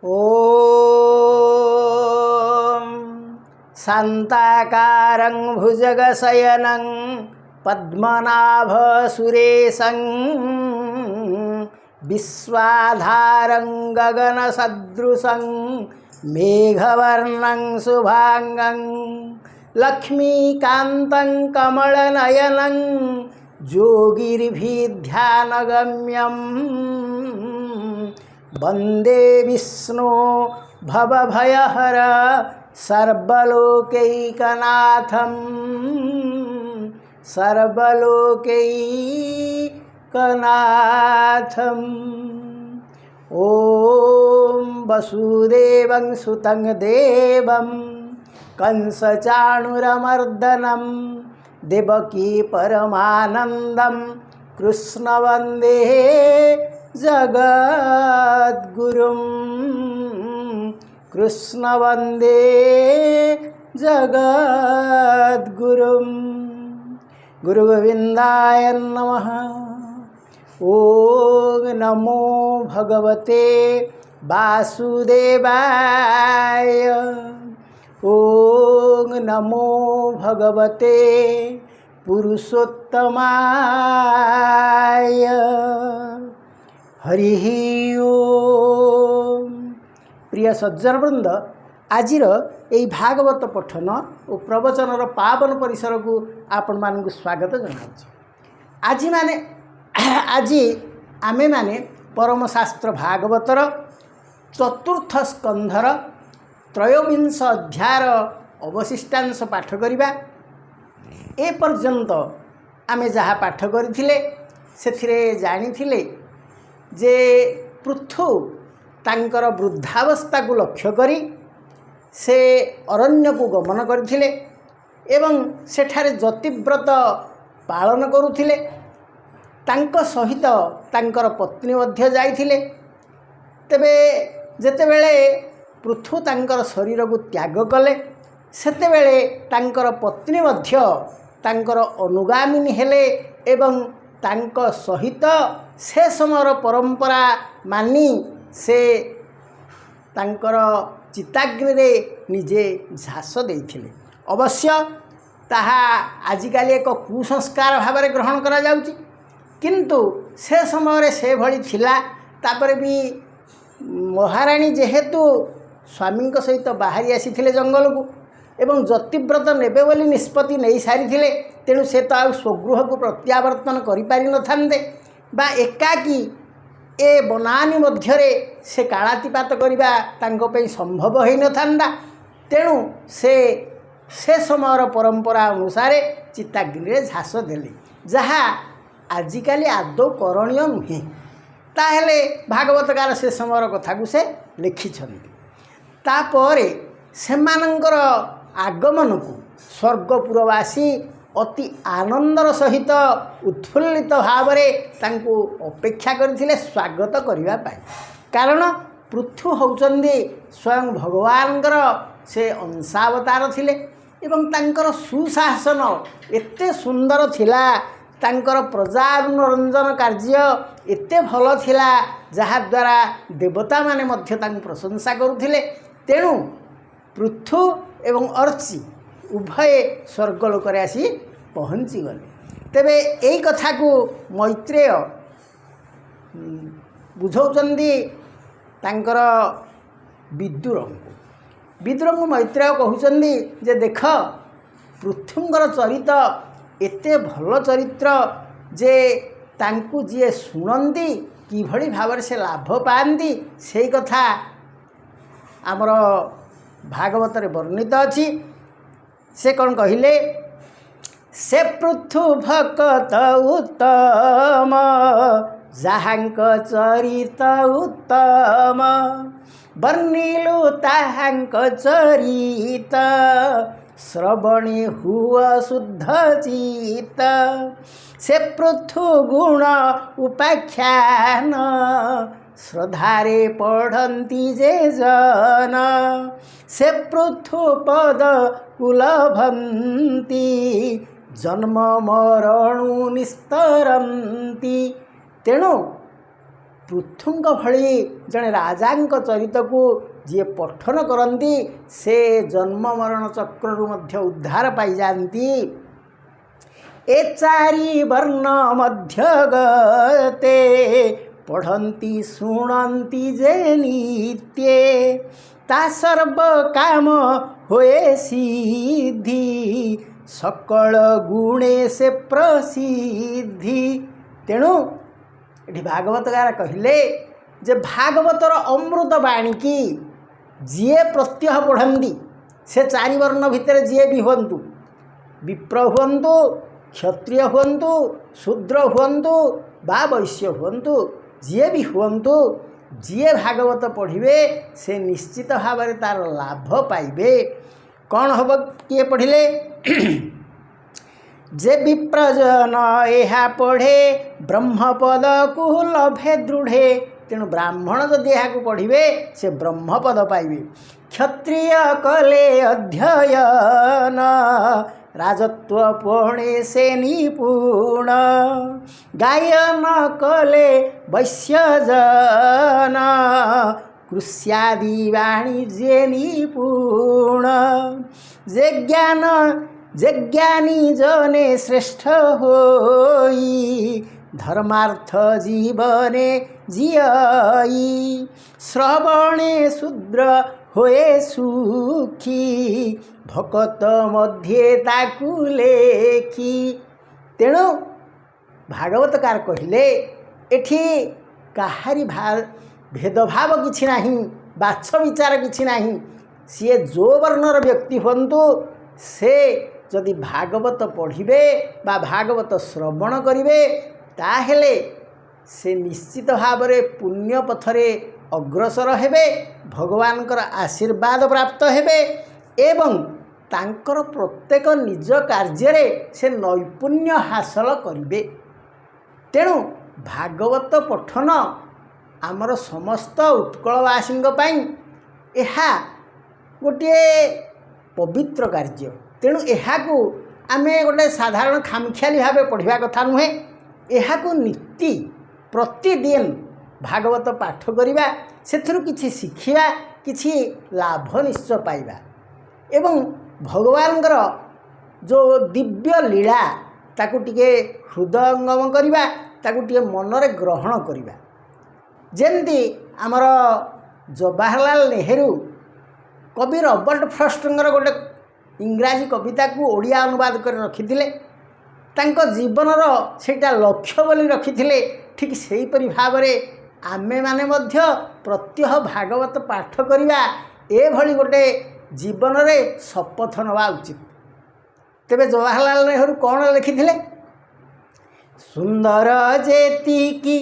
ॐ शान्ताकारं भुजगशयनं पद्मनाभसुरेशं विश्वाधारं गगनसदृशं मेघवर्णं शुभांगं लक्ष्मीकान्तं कमलनयनं योगिर्भिध्यानगम्यं वन्दे विष्णु भवभयहर सर्वलोकैकनाथं सर्वलोकैकनाथम्। ॐ वसुदेवं सुतं देवं कंसचाणूरमर्दनं देवकी परमानन्दं कृष्ण वन्दे जगद्गुरुं कृष्ण वन्दे जगद्गुरुं। गुरुगोविन्दाय नमः। ॐ नमो भगवते वासुदेवाय। ॐ नमो भगवते पुरुषोत्तमाय। हरि ओम। प्रिय सज्जनवृंद, आजिर यही भागवत पठन और प्रवचनर पावन परिसर को आपण मानक स्वागत जनाऊँ। आज आमे माने परमशास्त्र भागवतर चतुर्थ स्कंधर त्रयोविंश अध्यायर अवशिष्टांश पाठ करिबा। ए पर्यंत आमे जहाँ पाठ करथिले सेथिरे जानिथिले जे पृथु तांकर वृद्धावस्था को लक्ष्य करी से अरण्य को गमन करथिले एवं सेठारे जतिव्रत पालन करुथिले। तांको सहित तांकर पत्नी मध्य जाइथिले। तेबे जेतेबेले पृथु तांकर शरीर को त्याग कले सेतेबेले तांकर पत्नी मध्य तांकर अनुगामिनी हेले एवं तांको सहित से समयर परंपरा मानी से तांकर चिताग्नि रे निजे झास देइथिले। अवश्य ताहा आजिकाली एक कुसंस्कार भाव में ग्रहण करा जाउची, किंतु से समय से भली थिला। तापर भी महाराणी जेहेतु स्वामी सहित बाहरी आसीथिले जंगल को एवं जतिव्रत नेबे बोली निष्पत्ति नहीं सारी, तेणु से तो आ स्वगृह को प्रत्यावर्तन करि पारि न थांते बा एकाकी ए बनानी मध्यरे से कालातिपात करिबा तांको पई संभव होई न थांदा। तेणु से समयर परंपरा अनुसार चिताग्नि रे झास देले, जहा आजिकाली आदौ करणीय नुहे। ताहेले भागवतकार से समयर कथा को से लिखिछन्ति। तापरे सेमानंकर आगमन को स्वर्गपुरवासी अति आनंदर सहित उत्फुल्लित भाव तांको अपेक्षा करथिले स्वागत करिबा पाई। कारण पृथु होउचंदी स्वयं भगवानकर से अंशावतार थिले एवं तांकर सुशासन एते सुंदर थिला। तांकर प्रजानुरंजन कार्य एते भल थिला जहा द्वारा देवता माने मध्य तांको प्रशंसा करुथिले। तेणु पृथु एवं अर्ची उभय स्वर्गलोक आसी पहुँची गले। तेबे यही कथा को मैत्रेय बुझौचंदी तांकर विदुर को मैत्रेय कहउचंदी जे देख पृथुंकर चरित्र एते भल चरित्र जे तांकु जे सुनंदी किभली भाव से लाभ पाती से कथा आमर भागवत वर्णित अच्छी। से कौन कहले, से पृथु भकत उत्तम जाहांक चरित उत्तम वर्णिलु ताहांक चरित श्रवणे हुआ शुद्ध चित्त। से पृथु गुण उपाख्यान श्रद्धारे पढ़ती जे जन। से पृथु पद कुलभंती जन्म मरणु निस्तरंती। तेणु ପୃଥୁଙ୍କ ଭଳି ଜଣେ ରାଜାଙ୍କ ଚରିତକୁ ଯିଏ ପଠନ କରନ୍ତି ସେ ଜନ୍ମ ମରଣ ଚକ୍ରରୁ ମଧ୍ୟ ଉଦ୍ଧାର ପାଇଯାଆନ୍ତି। ଏ ଚାରି ବର୍ଣ୍ଣ ମଧ୍ୟ ଗତେ ପଢ଼ନ୍ତି ଶୁଣନ୍ତି ଯେ ନିତ୍ୟେ ତା ସର୍ବ କାମ ହୋଏ ସିଦ୍ଧି ସକଳ ଗୁଣେ ସେ ପ୍ରସିଦ୍ଧି। ତେଣୁ ଏଠି ଭାଗବତକାର କହିଲେ ଯେ ଭାଗବତର ଅମୃତ ବାଣୀକି ଯିଏ ପ୍ରତ୍ୟହ ପଢ଼ନ୍ତି ସେ ଚାରି ବର୍ଣ୍ଣ ଭିତରେ ଯିଏ ବି ହୁଅନ୍ତୁ, ବିପ୍ର ହୁଅନ୍ତୁ, କ୍ଷତ୍ରିୟ ହୁଅନ୍ତୁ, ଶୂଦ୍ର ହୁଅନ୍ତୁ ବା ବୈଶ୍ୟ ହୁଅନ୍ତୁ, ଯିଏ ବି ହୁଅନ୍ତୁ, ଯିଏ ଭାଗବତ ପଢ଼ିବେ ସେ ନିଶ୍ଚିତ ଭାବରେ ତା'ର ଲାଭ ପାଇବେ। କ'ଣ ହେବ କିଏ ପଢ଼ିଲେ? ଯେ ବିପ୍ରଜନ ଏହା ପଢ଼େ ବ୍ରହ୍ମପଦକୁ ଲଭେ ଦୃଢ଼େ। ତେଣୁ ବ୍ରାହ୍ମଣ ଯଦି ଏହାକୁ ପଢ଼ିବେ ସେ ବ୍ରହ୍ମପଦ ପାଇବେ। କ୍ଷତ୍ରିୟ କଲେ ଅଧ୍ୟୟନ ରାଜତ୍ୱ ପଣେ ସେ ନିପୁଣ ଗାୟନ କଲେ ବୈଶ୍ୟଜନ କୃଷ୍ୟାଦି ବାଣିଜ୍ୟ ନିପୁଣ। ଯେ ଜ୍ଞାନୀ ଜନେ ଶ୍ରେଷ୍ଠ ହୋଇ ଧର୍ମାର୍ଥ ଜୀବନେ ଜିୟଇ ଶ୍ରବଣେ ଶୂଦ୍ର ହୋଏ ସୁଖୀ ଭକତ ମଧ୍ୟେ ତାକୁ ଲେଖି। ତେଣୁ ଭାଗବତକାର କହିଲେ ଏଠି କାହାରି ଭେଦଭାବ କିଛି ନାହିଁ, ବାଛ ବିଚାର କିଛି ନାହିଁ। ସିଏ ଯେଉଁ ବର୍ଣ୍ଣର ବ୍ୟକ୍ତି ହୁଅନ୍ତୁ ସେ ଯଦି ଭାଗବତ ପଢ଼ିବେ ବା ଭାଗବତ ଶ୍ରବଣ କରିବେ ତାହେଲେ ସେ ନିଶ୍ଚିତ ଭାବରେ ପୁଣ୍ୟ ପଥରେ ଅଗ୍ରସର ହେବେ, ଭଗବାନଙ୍କର ଆଶୀର୍ବାଦ ପ୍ରାପ୍ତ ହେବେ ଏବଂ ତାଙ୍କର ପ୍ରତ୍ୟେକ ନିଜ କାର୍ଯ୍ୟରେ ସେ ନୈପୁଣ୍ୟ ହାସଲ କରିବେ। ତେଣୁ ଭାଗବତ ପଠନ ଆମର ସମସ୍ତ ଉତ୍କଳବାସୀଙ୍କ ପାଇଁ ଏହା ଗୋଟିଏ ପବିତ୍ର କାର୍ଯ୍ୟ। ତେଣୁ ଏହାକୁ ଆମେ ଗୋଟେ ସାଧାରଣ ଖାମଖିଆଲି ଭାବେ ପଢ଼ିବା କଥା ନୁହେଁ। ଏହାକୁ ନୀତି ପ୍ରତିଦିନ ଭାଗବତ ପାଠ କରିବା, ସେଥିରୁ କିଛି ଶିଖିବା, କିଛି ଲାଭ ନିଶ୍ଚୟ ପାଇବା ଏବଂ ଭଗବାନଙ୍କର ଯେଉଁ ଦିବ୍ୟ ଲୀଳା ତାକୁ ଟିକେ ହୃଦୟଙ୍ଗମ କରିବା, ତାକୁ ଟିକେ ମନରେ ଗ୍ରହଣ କରିବା। ଯେମିତି ଆମର ଜବାହରଲାଲ ନେହେରୁ କବି ରବର୍ଟ ଫ୍ରଷ୍ଟଙ୍କର ଗୋଟେ ଇଂରାଜୀ କବିତାକୁ ଓଡ଼ିଆ ଅନୁବାଦ କରି ରଖିଥିଲେ, ତାଙ୍କ ଜୀବନର ସେଇଟା ଲକ୍ଷ୍ୟ ବୋଲି ରଖିଥିଲେ। ଠିକ୍ ସେହିପରି ଭାବରେ ଆମେମାନେ ମଧ୍ୟ ପ୍ରତ୍ୟହ ଭାଗବତ ପାଠ କରିବା ଏଭଳି ଗୋଟେ ଜୀବନରେ ଶପଥ ନେବା ଉଚିତ। ତେବେ ଜବାହରଲାଲ ନେହେରୁ କ'ଣ ଲେଖିଥିଲେ? ସୁନ୍ଦର ଯେତିକି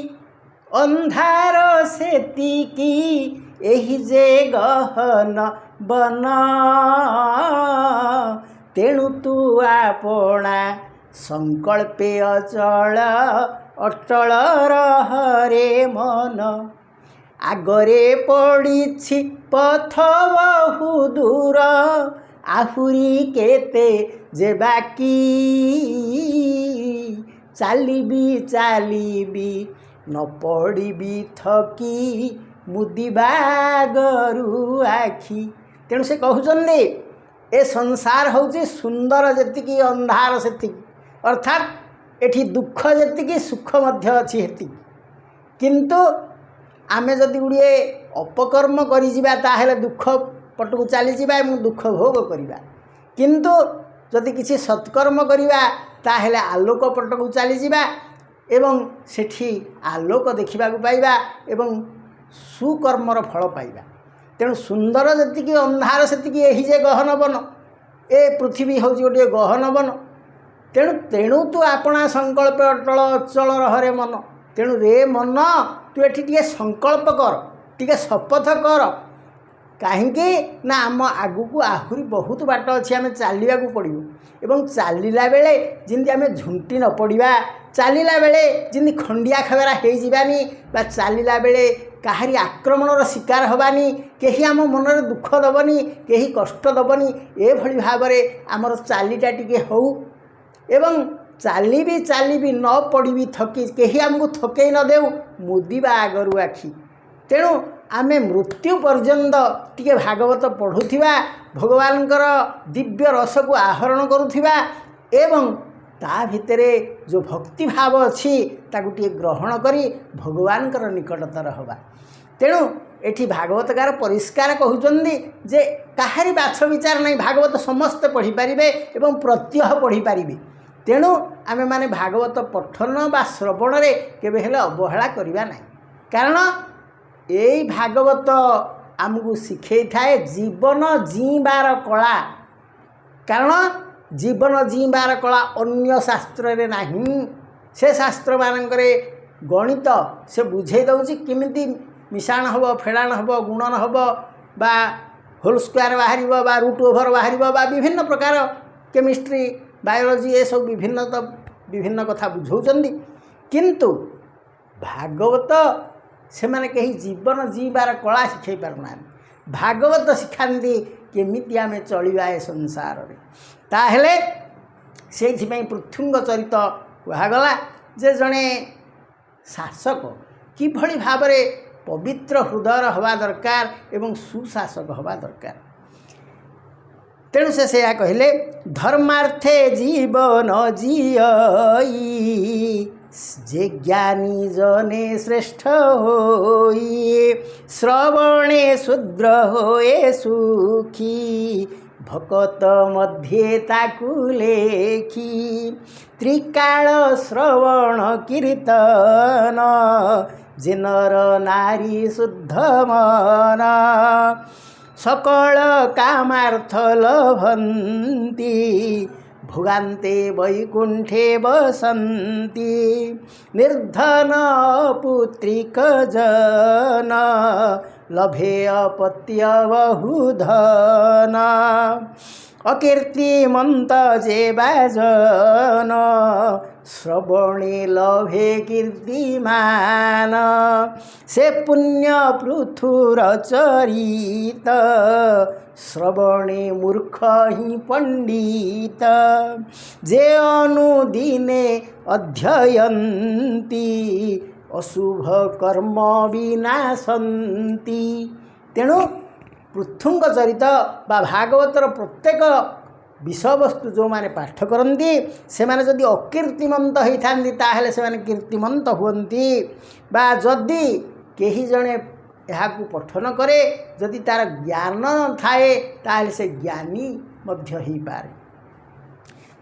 ଅନ୍ଧାର ସେତିକି ଏହି ଯେ ଗହନ ବନ ତେଣୁ ତୁ ଆପଣା ସଂକଳ୍ପେ ଅଟଳ ରହରେ ମନ ଆଗରେ ପଡ଼ିଛି ପଥ ବହୁ ଦୂର ଆହୁରି କେତେ ଯେ ବାକି ଚାଲିବି ନ ପଡ଼ିବି ଥକି ମୁଦିବା ଗରୁ ଆଖି। ତେଣୁ ସେ କହୁଛନ୍ତି ଏ ସଂସାର ହେଉଛି ସୁନ୍ଦର ଯେତିକି ଅନ୍ଧାର ସେତିକି, ଅର୍ଥାତ୍ ଏଠି ଦୁଃଖ ଯେତିକି ସୁଖ ମଧ୍ୟ ଅଛି ସେତିକି। କିନ୍ତୁ ଆମେ ଯଦି ଗୁଡ଼ିଏ ଅପକର୍ମ କରିଯିବା ତାହେଲେ ଦୁଃଖ ପଟକୁ ଚାଲିଯିବା ଏବଂ ଦୁଃଖ ଭୋଗ କରିବା। କିନ୍ତୁ ଯଦି କିଛି ସତ୍କର୍ମ କରିବା ତାହେଲେ ଆଲୋକ ପଟକୁ ଚାଲିଯିବା ଏବଂ ସେଠି ଆଲୋକ ଦେଖିବାକୁ ପାଇବା ଏବଂ ସୁକର୍ମର ଫଳ ପାଇବା। ତେଣୁ ସୁନ୍ଦର ଯେତିକି ଅନ୍ଧାର ସେତିକି ଏହି ଯେ ଗହନ ବନ, ଏ ପୃଥିବୀ ହେଉଛି ଗୋଟିଏ ଗହନ ବନ। ତେଣୁ ତୁ ଆପଣା ସଂକଳ୍ପ ଅଚଳ ରହରେ ମନ। ତେଣୁ ରେ ମନ ତୁ ଏଠି ଟିକେ ସଂକଳ୍ପ କର, ଟିକେ ଶପଥ କର। କାହିଁକି ନା ଆମ ଆଗକୁ ଆହୁରି ବହୁତ ବାଟ ଅଛି, ଆମେ ଚାଲିବାକୁ ପଡ଼ିବ ଏବଂ ଚାଲିଲା ବେଳେ ଯେମିତି ଆମେ ଝୁଣ୍ଟି ନ ପଡ଼ିବା, ଚାଲିଲା ବେଳେ ଯେମିତି ଖଣ୍ଡିଆ ଖାବରା ହେଇଯିବାନି ବା ଚାଲିଲା ବେଳେ କାହାରି ଆକ୍ରମଣର ଶିକାର ହେବାନି, କେହି ଆମ ମନରେ ଦୁଃଖ ଦେବନି, କେହି କଷ୍ଟ ଦେବନି, ଏଭଳି ଭାବରେ ଆମର ଚାଲିଟା ଟିକେ ହେଉ ଏବଂ ଚାଲିବି ନ ପଡ଼ିବି ଥକି କେହି ଆମକୁ ଥକେଇ ନ ଦେଉ ମୁଦିବା ଆଗରୁ ଆଖି। ତେଣୁ ଆମେ ମୃତ୍ୟୁ ପର୍ଯ୍ୟନ୍ତ ଟିକେ ଭାଗବତ ପଢ଼ୁଥିବା, ଭଗବାନଙ୍କର ଦିବ୍ୟ ରସକୁ ଆହରଣ କରୁଥିବା ଏବଂ ତା ଭିତରେ ଯେଉଁ ଭକ୍ତିଭାବ ଅଛି ତାକୁ ଟିକେ ଗ୍ରହଣ କରି ଭଗବାନଙ୍କର ନିକଟତର ହେବା। ତେଣୁ ଏଠି ଭାଗବତକାର ପରିଷ୍କାର କହୁଛନ୍ତି ଯେ କାହାରି ବାଛ ବିଚାର ନାହିଁ, ଭାଗବତ ସମସ୍ତେ ପଢ଼ିପାରିବେ ଏବଂ ପ୍ରତ୍ୟହ ପଢ଼ିପାରିବେ। ତେଣୁ ଆମେମାନେ ଭାଗବତ ପଠନ ବା ଶ୍ରବଣରେ କେବେ ହେଲେ ଅବହେଳା କରିବା ନାହିଁ। କାରଣ ଏଇ ଭାଗବତ ଆମକୁ ଶିଖେଇଥାଏ ଜୀବନ ଜୀଇବାର କଳା। କାରଣ ଜୀବନ ଜୀଇବାର କଳା ଅନ୍ୟ ଶାସ୍ତ୍ରରେ ନାହିଁ। ସେ ଶାସ୍ତ୍ରମାନଙ୍କରେ ଗଣିତ ସେ ବୁଝେଇ ଦେଉଛି କେମିତି ମିଶାଣ ହେବ, ଫେଡ଼ାଣ ହେବ, ଗୁଣନ ହେବ ବା ହୋଲ୍ ସ୍କୋୟାର ବାହାରିବ ବା ରୁଟ୍ ଓଭର ବାହାରିବ ବା ବିଭିନ୍ନ ପ୍ରକାର କେମିଷ୍ଟ୍ରି, ବାୟୋଲୋଜି ଏସବୁ ବିଭିନ୍ନ କଥା ବୁଝାଉଛନ୍ତି। କିନ୍ତୁ ଭାଗବତ ସେମାନେ କେହି ଜୀବନ ଜୀଇବାର କଳା ଶିଖାଇ ପାରୁନାହାନ୍ତି। ଭାଗବତ ଶିଖାନ୍ତି କେମିତି ଆମେ ଚଳିବା ଏ ସଂସାରରେ। ତାହେଲେ ସେଇଥିପାଇଁ ପୃଥୁଙ୍ଗ ଚରିତ କୁହାଗଲା ଯେ ଜଣେ ଶାସକ କିଭଳି ଭାବରେ ପବିତ୍ର ହୃଦୟର ହେବା ଦରକାର ଏବଂ ସୁଶାସକ ହେବା ଦରକାର। ତେଣୁ ସେ ସେଇଆ କହିଲେ, ଧର୍ମାର୍ଥେ ଜୀବନ ଜିୟଇ যে জ্ঞানী জনে শ্রেষ্ঠ হই, শ্রবণে শূদ্র হয়ে সুখী, ভকত মধ্যে তাকু লেখি, ত্রিকাল শ্রবণ কীর্তন, যে নর নারী শুদ্ধ মন, সকল কামার্থ লভন্তি, ভোগান্তে বৈকুণ্ঠে বসন্তি, নির্ধন পুত্রিক জন, লভে অপত্য বহুধন, অকীর্তিমন্ত যে বাজন, শ্রবণে লভে কীর্তিমান, সে পুণ্য পৃথুর চরিত, শ্রবণে মূর্খ হি পণ্ডিত, যে অনুদিনে অধ্যয়ন্তি, অশুভ কর্ম বিনাশন্তি। ତେଣୁ ପୃଥୁଙ୍ଗ ଚରିତ ବା ଭାଗବତର ପ୍ରତ୍ୟେକ ବିଷୟବସ୍ତୁ ଯେଉଁମାନେ ପାଠ କରନ୍ତି ସେମାନେ ଯଦି ଅକୀର୍ତ୍ତିମନ୍ତ ହୋଇଥାନ୍ତି ତାହେଲେ ସେମାନେ କୀର୍ତ୍ତିମନ୍ତ ହୁଅନ୍ତି। ବା ଯଦି କେହି ଜଣେ ଏହାକୁ ପଠନ କରେ, ଯଦି ତା'ର ଜ୍ଞାନ ଥାଏ ତାହେଲେ ସେ ଜ୍ଞାନୀ ମଧ୍ୟ ହୋଇପାରେ।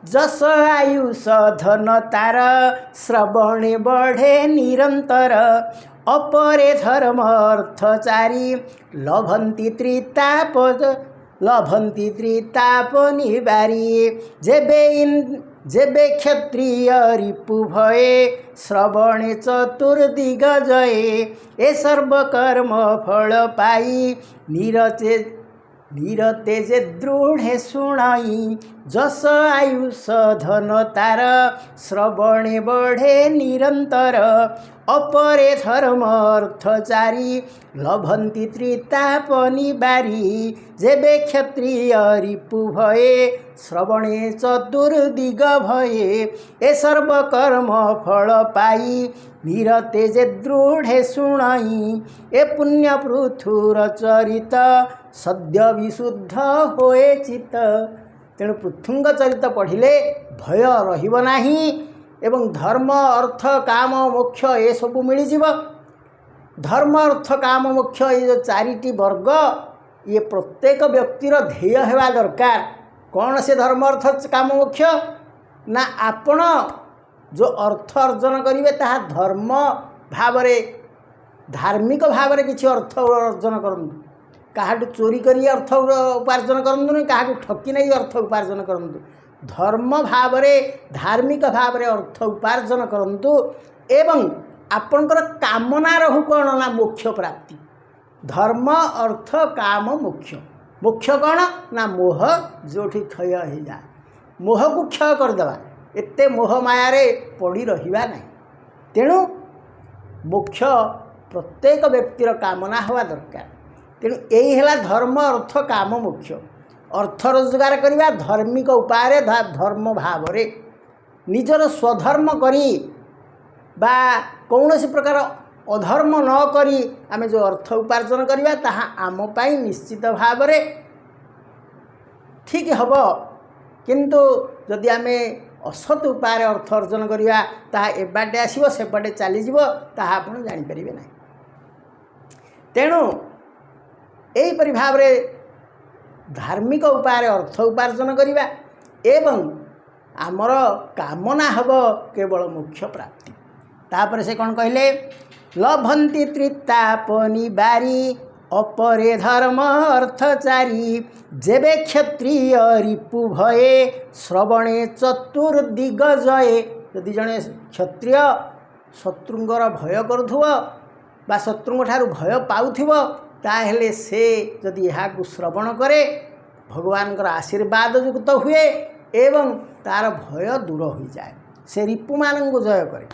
ଯଶ ଆୟୁଷ ଧନ ତାର, ଶ୍ରବଣେ ବଢ଼େ ନିରନ୍ତର, ଅପରେ ଧର୍ମ ଅର୍ଥ ଚାରି, ଲଭନ୍ତି ତ୍ରିତାପ ନିବାରି, ଯେବେ କ୍ଷତ୍ରିୟ ରିପୁ ଭଏ, ଶ୍ରବଣେ ଚତୁର୍ଦିଗ ଜଏ, ଏ ସର୍ବକର୍ମ ଫଳ ପାଇ, ନିରତେ ଯେ ଦୃଢ଼େ ଶୁଣାଇ, ଯଶ ଆୟୁଷ ଧନ ତାର, ଶ୍ରବଣେ ବଢ଼େ ନିରନ୍ତର, ଅପରେ ଧର୍ମ ଅର୍ଥ ଚାରି, ଲଭନ୍ତି ତ୍ରିତାପ ନିବାରି, ଯେବେ କ୍ଷତ୍ରିୟ ରିପୁ ଭଏ, ଶ୍ରବଣେ ଚତୁର୍ଦିଗ ଭଏ, ଏ ସର୍ବକର୍ମ ଫଳ ପାଇ, ନିରତେ ଯେ ଦୃଢ଼େ ଶୁଣାଇ, ଏ ପୁଣ୍ୟ ପୃଥୁର ଚରିତ, ସଦ୍ୟ ବିଶୁଦ୍ଧ ହୋଏ ଚିତ। ତେଣୁ ପୃଥୁଙ୍ଗ ଚରିତ ପଢ଼ିଲେ ଭୟ ରହିବ ନାହିଁ ଏବଂ ଧର୍ମ ଅର୍ଥ କାମ ମୋକ୍ଷ ଏସବୁ ମିଳିଯିବ। ଧର୍ମ ଅର୍ଥ କାମ ମୋକ୍ଷ ଏ ଯେଉଁ ଚାରିଟି ବର୍ଗ ଇଏ ପ୍ରତ୍ୟେକ ବ୍ୟକ୍ତିର ଧ୍ୟେୟ ହେବା ଦରକାର। କ'ଣ ସେ ଧର୍ମ ଅର୍ଥ କାମ ମୋକ୍ଷ? ନା ଆପଣ ଯେଉଁ ଅର୍ଥ ଅର୍ଜନ କରିବେ ତାହା ଧର୍ମ ଭାବରେ ଧାର୍ମିକ ଭାବରେ କିଛି ଅର୍ଥ ଅର୍ଜନ କରନ୍ତୁ। କାହାଠୁ ଚୋରି କରି ଅର୍ଥ ଉପାର୍ଜନ କରନ୍ତୁନି, କାହାକୁ ଠକି ନେଇ ଅର୍ଥ ଉପାର୍ଜନ କରନ୍ତୁ। ଧର୍ମ ଭାବରେ ଧାର୍ମିକ ଭାବରେ ଅର୍ଥ ଉପାର୍ଜନ କରନ୍ତୁ ଏବଂ ଆପଣଙ୍କର କାମନା ରହୁ କ'ଣ ନା ମୋକ୍ଷ ପ୍ରାପ୍ତି। ଧର୍ମ ଅର୍ଥ କାମ ମୋକ୍ଷ। ମୋକ୍ଷ କ'ଣ ନା ମୋହ ଯେଉଁଠି କ୍ଷୟ ହେଇଯାଏ, ମୋହକୁ କ୍ଷୟ କରିଦେବା, ଏତେ ମୋହ ମାୟାରେ ପଡ଼ି ରହିବା ନାହିଁ। ତେଣୁ ମୋକ୍ଷ ପ୍ରତ୍ୟେକ ବ୍ୟକ୍ତିର କାମନା ହେବା ଦରକାର। ତେଣୁ ଏଇ ହେଲା ଧର୍ମ ଅର୍ଥ କାମ ମୋକ୍ଷ। ଅର୍ଥ ରୋଜଗାର କରିବା ଧାର୍ମିକ ଉପାୟରେ ଧର୍ମ ଭାବରେ ନିଜର ସ୍ୱଧର୍ମ କରି ବା କୌଣସି ପ୍ରକାର ଅଧର୍ମ ନ କରି ଆମେ ଯେଉଁ ଅର୍ଥ ଉପାର୍ଜନ କରିବା ତାହା ଆମ ପାଇଁ ନିଶ୍ଚିତ ଭାବରେ ଠିକ୍ ହେବ। କିନ୍ତୁ ଯଦି ଆମେ ଅସତ୍ ଉପାୟରେ ଅର୍ଥ ଅର୍ଜନ କରିବା ତାହା ଏବାଟେ ଆସିବ ସେପଟେ ଚାଲିଯିବ, ତାହା ଆପଣ ଜାଣିପାରିବେ ନାହିଁ। ତେଣୁ ଏହିପରି ଭାବରେ ଧାର୍ମିକ ଉପାୟରେ ଅର୍ଥ ଉପାର୍ଜନ କରିବା ଏବଂ ଆମର କାମନା ହେବ କେବଳ ମୋକ୍ଷ ପ୍ରାପ୍ତି। ତାପରେ ସେ କ'ଣ କହିଲେ, ଲଭନ୍ତି ତ୍ରିତାପନିବାରୀ ଅପରେ ଧର୍ମ ଅର୍ଥଚାରୀ ଯେବେ କ୍ଷତ୍ରିୟ ରିପୁ ଭୟେ ଶ୍ରବଣେ ଚତୁର୍ଦିଗ ଜୟେ। ଯଦି ଜଣେ କ୍ଷତ୍ରିୟ ଶତ୍ରୁଙ୍କର ଭୟ କରୁଥିବ ବା ଶତ୍ରୁଙ୍କ ଠାରୁ ଭୟ ପାଉଥିବ, ତାହେଲେ ସେ ଯଦି ଏହାକୁ ଶ୍ରବଣ କରେ ଭଗବାନଙ୍କର ଆଶୀର୍ବାଦ ଯୁକ୍ତ ହୁଏ ଏବଂ ତା'ର ଭୟ ଦୂର ହୋଇଯାଏ, ସେ ରିପୁମାନଙ୍କୁ ଜୟ କରେ।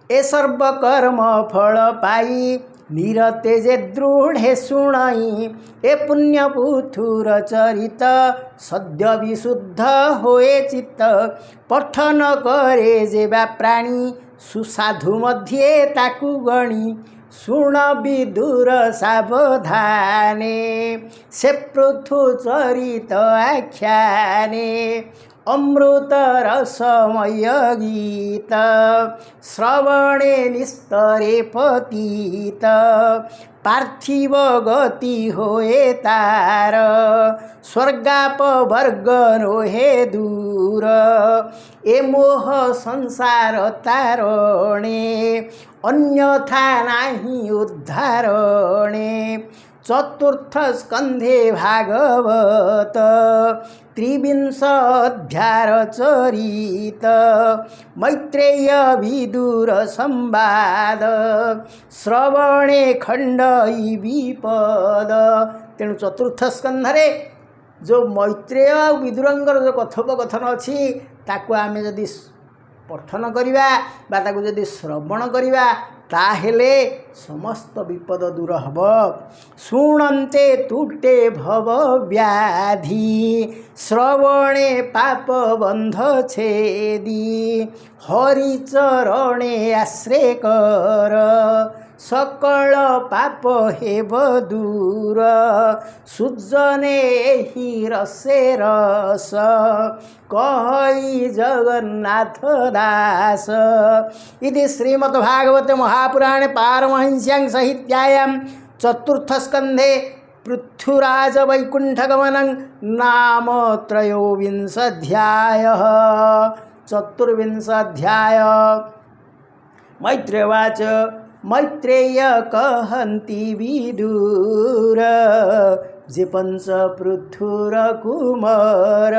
ଏ ସର୍ବକର୍ମ ଫଳ ପାଇ ନିରତେ ଯେ ଦୃଢ଼େ ଶୁଣଇ ଏ ପୁଣ୍ୟ ପୁଥୁର ଚରିତ ସଦ୍ୟ ବିଶୁଦ୍ଧ ହୋଏ ଚିତ୍ତ ପଠନ କରେ ଯେ ବା ପ୍ରାଣୀ ସୁସାଧୁ ମଧ୍ୟେ ତାକୁ ଗଣି ଶୁଣ ବିଦୁର ସାବଧାନେ ସେ ପୃଥୁ ଚରିତ ଆଖ୍ୟାନେ ଅମୃତ ରସମୟ ଗୀତ ଶ୍ରବଣେ ନିସ୍ତରେ ପତିତ ପାର୍ଥିବ ଗତି ହୋଏ ତାର ସ୍ୱର୍ଗାପବର୍ଗ ରୋହେ ଦୂର ଏ ମୋହ ସଂସାର ତାରଣେ ଅନ୍ୟଥା ନାହିଁ ଉଦ୍ଧାରଣେ। ଚତୁର୍ଥ ସ୍କନ୍ଧେ ଭାଗବତ ତ୍ରିବିଂଶ ଅଧ୍ୟାୟ ଚରିତ ମୈତ୍ରେୟ ବିଦୁର ସମ୍ବାଦ ଶ୍ରବଣେ ଖଣ୍ଡଇ ବିପଦ। ତେଣୁ ଚତୁର୍ଥ ସ୍କନ୍ଧରେ ଯେଉଁ ମୈତ୍ରେୟ ଆଉ ବିଦୁରଙ୍କର ଯେଉଁ କଥୋପକଥନ ଅଛି ତାକୁ ଆମେ ଯଦି ପଠନ କରିବା ବା ତାକୁ ଯଦି ଶ୍ରବଣ କରିବା ତାହେଲେ ସମସ୍ତ ବିପଦ ଦୂର ହେବ। ଶୁଣନ୍ତେ ତୁଟେ ଭବ ବ୍ୟାଧି ଶ୍ରବଣେ ପାପ ବନ୍ଧ ଛେଦି ହରିଚରଣେ ଆଶ୍ରେ କର ସକଳ ପାପ ହେବ ଦୂର ସୁଜନେ ଏହି ରସେ ରସ କହି ଜଗନ୍ନାଥ ଦାସ। ଇତି ଶ୍ରୀମଦ୍ଭାଗବତେ ମହାପୁରାଣେ ପାରମହଂସ୍ୟାଂ संहितायां चतुर्थ स्कन्धे पृथ्वीराज वैकुण्ठगमनं नाम त्रयोविंशाध्यायः। चतुर्विंशाध्याय। मैत्रेयवाच मैत्रेय कहन्ति विदुर जे पंच पृथुर कुमार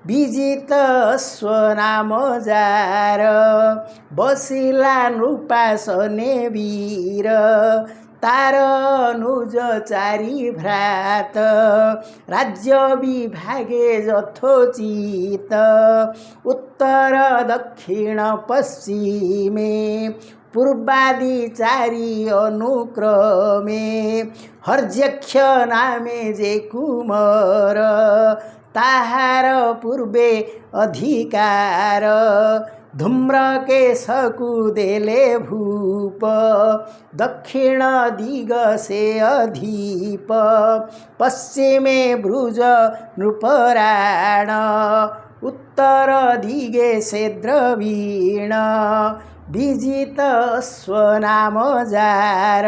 विजित स्वनाम जार बसिला नृपासने वीर तार अनुज चारि भ्रात राज्य विभागे यथोचित उत्तर दक्षिण पश्चिमे पूर्वादि चारि अनुक्रमे हर्यक्ष नामे जे कुमार ताहार पूर्वे अधिकार धूम्रकेशकु देले भूप दक्षिण दिग से अधीप पश्चिमे ब्रुज नृपराण उत्तर दिगे से द्रवीण विजित स्वनाम जार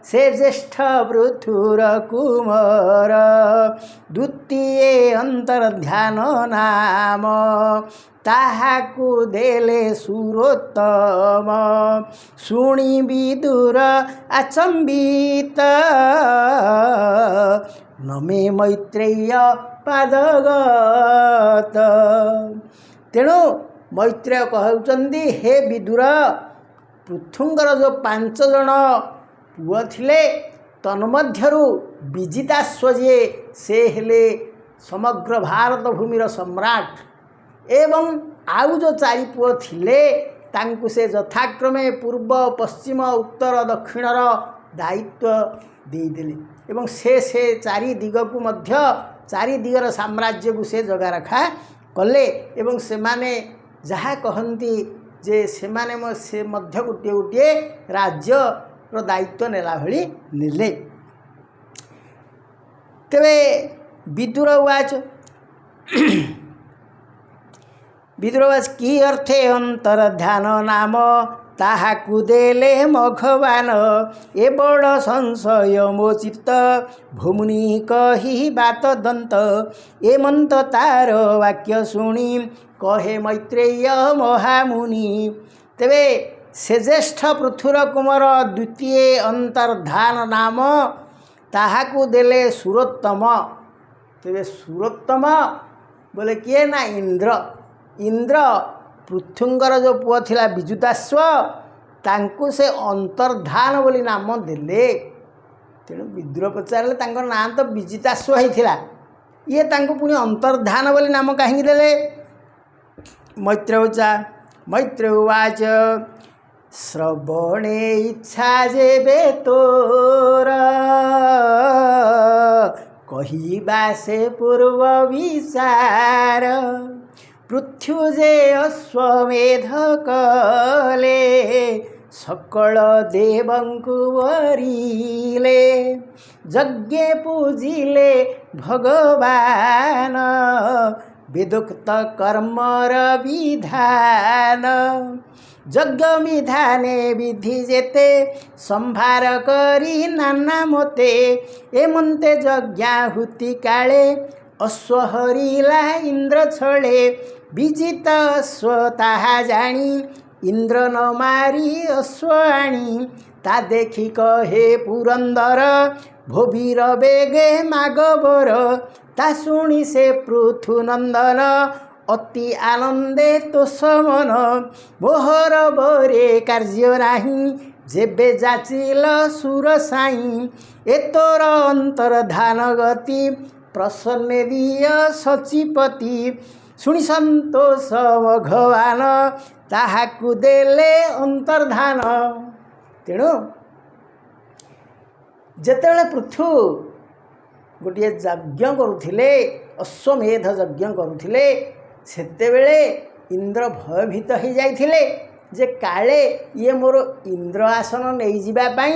से ज्येष्ठ पृथुर कुमार द्वितीय अंतर्ध्यान नाम ताहाकु देले सुरोत्तम शुणी विदुर अचंबित नमे मैत्रेय पादगत। तेणु मैत्रेय कहउचंदी हे विदुर पृथुंगर जो 5 जन पुआ थिले तन्मध्यरु विजिताश्व जे से हेले समग्र भारत भूमिर सम्राट एवं आउ जो 4 पुआ थिले तांकु से यथाक्रमे पूर्व पश्चिम उत्तर दक्षिणर दायित्व देदेले एवं से 4 दिग को मध्य 4 दिगर साम्राज्य को से जगा रखा କଲେ ଏବଂ ସେମାନେ ଯାହା କହନ୍ତି ଯେ ସେମାନେ ସେ ମଧ୍ୟ ଗୋଟିଏ ଗୋଟିଏ ରାଜ୍ୟର ଦାୟିତ୍ୱ ନେଲା ଭଳି ନେଲେ। ତେବେ ବିଦୁର ଉବାଚ କି ଅର୍ଥେ ଅନ୍ତର୍ଧାନ ନାମ ତାହାକୁ ଦେଲେ ମଘବାନ ଏ ବଡ଼ ସଂଶୟ ମୋ ଚିତ୍ତ ଭୂମୁନି କହି ବାତ ଦନ୍ତ ଏ ମନ୍ତ ତାର ବାକ୍ୟ ଶୁଣି କହେ ମୈତ୍ରେୟ ମହାମୁନି। ତେବେ ସେ ଜ୍ୟେଷ୍ଠ ପୃଥୁର କୁମାର ଦ୍ୱିତୀୟ ଅନ୍ତର୍ଧାନ ନାମ ତାହାକୁ ଦେଲେ ସୁରୋତ୍ତମ। ତେବେ ସୁରୋତ୍ତମ ବୋଲେ କିଏ ନା ଇନ୍ଦ୍ର। ଇନ୍ଦ୍ର ପୃଥୁଙ୍କର ଯେଉଁ ପୁଅ ଥିଲା ବିଜୁତାଶ୍ଵ ତାଙ୍କୁ ସେ ଅନ୍ତର୍ଧାନ ବୋଲି ନାମ ଦେଲେ। ତେଣୁ ବିଦୁର ପଚାରିଲେ ତାଙ୍କ ନାଁ ତ ବିଜିତାଶ୍ଵ ହେଇଥିଲା, ଇଏ ତାଙ୍କୁ ପୁଣି ଅନ୍ତର୍ଧାନ ବୋଲି ନାମ କାହିଁକି ଦେଲେ? ମୈତ୍ରେୟ ଉବାଚ ଶ୍ରବଣେ ଇଚ୍ଛା ଯେବେ ତୋର କହିବା ସେ ପୂର୍ବ ବିଚାର ପୃଥୁ ଯେ ଅଶ୍ୱମେଧ କଲେ ସକଳ ଦେବଙ୍କୁ ବରିଲେ ଯଜ୍ଞେ ପୂଜିଲେ ଭଗବାନ ବେଦୋକ୍ତ କର୍ମର ବିଧାନ ଯଜ୍ଞ ବିଧାନେ ବିଧି ଯେତେ ସମ୍ଭାର କରି ନାନା ମତେ ଏମନ୍ତେ ଯଜ୍ଞାହୁତି କାଳେ ଅଶ୍ୱ ହରିଲା ଇନ୍ଦ୍ର ଛଳେ ବିଜିତ ଅଶ୍ୱ ତାହା ଜାଣି ଇନ୍ଦ୍ର ନ ମାରି ଅଶ୍ୱ ଆଣି ତା ଦେଖି କହେ ପୁରନ୍ଦର ଭୋବୀର ବେଗେ ମାଗବର ତା ଶୁଣି ସେ ପୃଥୁ ନନ୍ଦନ ଅତି ଆନନ୍ଦେ ତୋଷ ମନ ମୋହର ବରେ କାର୍ଯ୍ୟ ନାହିଁ ଯେବେ ଯାଚିଲ ସୁର ସାଇଁ ଏ ତୋର ଅନ୍ତର୍ଧାନ ଗତି ପ୍ରସନ୍ନେ ଦିଅ ସଚିପତି ଶୁଣି ସନ୍ତୋଷ ଭଗବାନ ତାହାକୁ ଦେଲେ ଅନ୍ତର୍ଧାନ। ତେଣୁ ଯେତେବେଳେ ପୃଥୁ ଗୋଟିଏ ଯଜ୍ଞ କରୁଥିଲେ, ଅଶ୍ୱମେଧ ଯଜ୍ଞ କରୁଥିଲେ, ସେତେବେଳେ ଇନ୍ଦ୍ର ଭୟଭୀତ ହୋଇଯାଇଥିଲେ ଯେ କାଳେ ଇଏ ମୋର ଇନ୍ଦ୍ର ଆସନ ନେଇଯିବା ପାଇଁ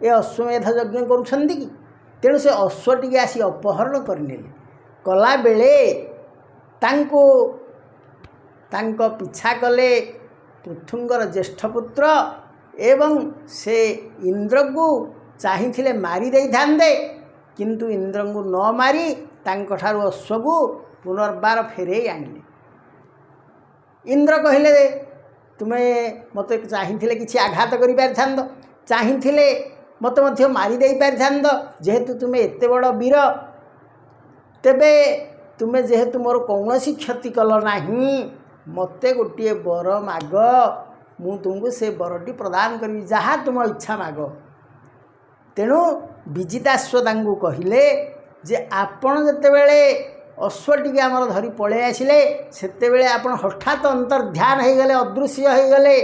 ଏ ଅଶ୍ୱମେଧ ଯଜ୍ଞ କରୁଛନ୍ତି କି। ତେଣୁ ସେ ଅଶ୍ୱଟିକି ଆସି ଅପହରଣ କରିନେଲେ। କଲାବେଳେ ତାଙ୍କୁ ତାଙ୍କ ପିଛା କଲେ ପୃଥୁଙ୍କର ଜ୍ୟେଷ୍ଠ ପୁତ୍ର ଏବଂ ସେ ଇନ୍ଦ୍ରକୁ ଚାହିଁଥିଲେ ମାରି ଦେଇଥାନ୍ତେ, କିନ୍ତୁ ଇନ୍ଦ୍ରଙ୍କୁ ନ ମାରି ତାଙ୍କଠାରୁ ଅଶ୍ୱକୁ ପୁନର୍ବାର ଫେରେଇ ଆଣିଲେ। ଇନ୍ଦ୍ର କହିଲେ ତୁମେ ମୋତେ ଚାହିଁଥିଲେ କିଛି ଆଘାତ କରିପାରିଥାନ୍ତ, ଚାହିଁଥିଲେ ମୋତେ ମଧ୍ୟ ମାରି ଦେଇପାରିଥାନ୍ତ, ଯେହେତୁ ତୁମେ ଏତେ ବଡ଼ ବୀର, ତେବେ ତୁମେ ଯେହେତୁ ମୋର କୌଣସି କ୍ଷତି କଲ ନାହିଁ, ମୋତେ ଗୋଟିଏ ବର ମାଗ, ମୁଁ ତୁମକୁ ସେ ବରଟି ପ୍ରଦାନ କରିବି, ଯାହା ତୁମ ଇଚ୍ଛା ମାଗ। ତେଣୁ ବିଜିତାଶ୍ଵ ତାଙ୍କୁ କହିଲେ ଯେ ଆପଣ ଯେତେବେଳେ ଅଶ୍ୱଟିକି ଆମର ଧରି ପଳେଇ ଆସିଲେ ସେତେବେଳେ ଆପଣ ହଠାତ୍ ଅନ୍ତର୍ଧ୍ୟାନ ହୋଇଗଲେ, ଅଦୃଶ୍ୟ ହୋଇଗଲେ।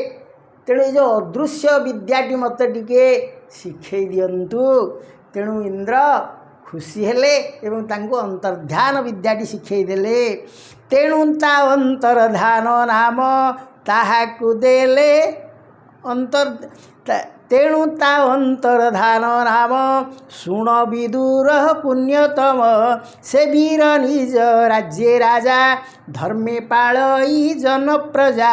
ତେଣୁ ଏ ଯେଉଁ ଅଦୃଶ୍ୟ ବିଦ୍ୟାଟି ମୋତେ ଟିକେ ଶିଖେଇ ଦିଅନ୍ତୁ। ତେଣୁ ଇନ୍ଦ୍ର ଖୁସି ହେଲେ ଏବଂ ତାଙ୍କୁ ଅନ୍ତର୍ଧ୍ୟାନ ବିଦ୍ୟାଟି ଶିଖେଇ ଦେଲେ। ତେଣୁ ତା ଅନ୍ତର୍ଧାନ ନାମ ତାହାକୁ ଦେଲେ ତେଣୁ ତା ଅନ୍ତର୍ଧାନ ନାମ ଶୁଣ ବିଦୁର ପୁଣ୍ୟତମ ସେ ବୀର ନିଜ ରାଜ୍ୟ ରାଜା ଧର୍ମେ ପାଳଇ ଜନପ୍ରଜା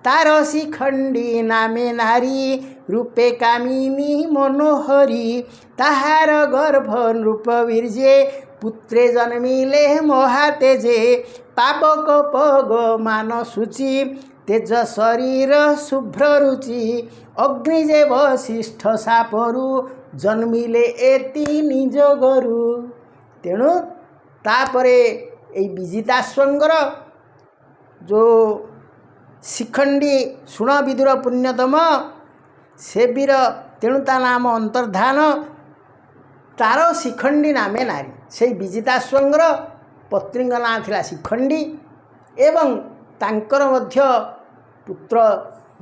ତାର ଶିଖଣ୍ଡୀ ନାମେ ନାରୀ ରୂପେ କାମିନୀ ମନୋହରୀ ତାହାର ଗର୍ଭ ନୃପ ବୀର୍ଯ୍ୟେ ପୁତ୍ରେ ଜନ୍ମିଲେ ମହାତେଜେ ପାବକ ପଗ ମାନ ସୂଚି ତେଜ ଶରୀର ଶୁଭ୍ର ରୁଚି ଅଗ୍ନି ଯେ ବଶିଷ୍ଠ ସାପରୁ ଜନ୍ମିଲେ ଏତି ନିଜ ଗରୁ। ତେଣୁ ତାପରେ ଏଇ ବିଜିତାଶ୍ଵଙ୍କର ଯେଉଁ ଶିଖଣ୍ଡୀ ଶୁଣ ବିଦୁର ପୁଣ୍ୟତମ ସେ ବୀର, ତେଣୁ ତା ନାମ ଅନ୍ତର୍ଧାନ, ତାର ଶିଖଣ୍ଡୀ ନାମେ ନାରୀ। ସେଇ ବିଜିତାଶ୍ଵଙ୍କର ପତ୍ନୀଙ୍କ ନାଁ ଥିଲା ଶିଖଣ୍ଡୀ ଏବଂ ତାଙ୍କର ମଧ୍ୟ ପୁତ୍ର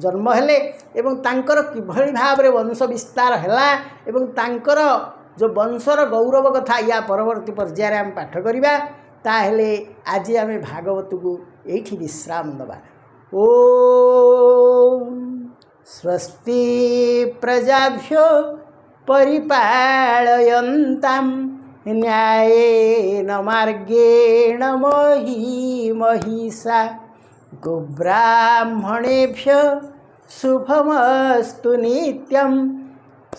ଜନ୍ମ ହେଲେ ଏବଂ ତାଙ୍କର କିଭଳି ଭାବରେ ବଂଶ ବିସ୍ତାର ହେଲା ଏବଂ ତାଙ୍କର ଯେଉଁ ବଂଶର ଗୌରବ କଥା ୟା ପରବର୍ତ୍ତୀ ପର୍ଯ୍ୟାୟରେ ଆମେ ପାଠ କରିବା। ତାହେଲେ ଆଜି ଆମେ ଭାଗବତକୁ ଏଇଠି ବିଶ୍ରାମ ଦେବା। ଓମ୍ ସ୍ୱସ୍ତି ପ୍ରଜାଭ୍ୟୋ ପରିପାଳୟନ୍ତାମ୍ ନ୍ୟାୟେନ ମାର୍ଗେଣ ମହୀଁ ମହିଷା ଗୋବ୍ରାହ୍ମଣେଭ୍ୟଃ ଶୁଭମସ୍ତୁ ନିତ୍ୟଂ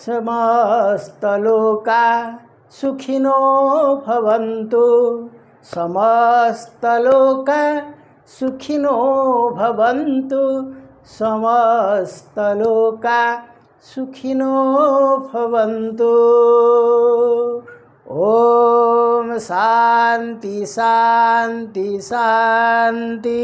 ସମସ୍ତଲୋକା ସୁଖିନୋ ଭବନ୍ତୁ ସମସ୍ତଲୋକା ସୁଖିନୋ ଭବନ୍ତୁ ସମସ୍ତଲୋକା ସୁଖିନୋ ଭବନ୍ତୁ। ଓମ୍ ଶାନ୍ତି ଶାନ୍ତି ଶାନ୍ତି।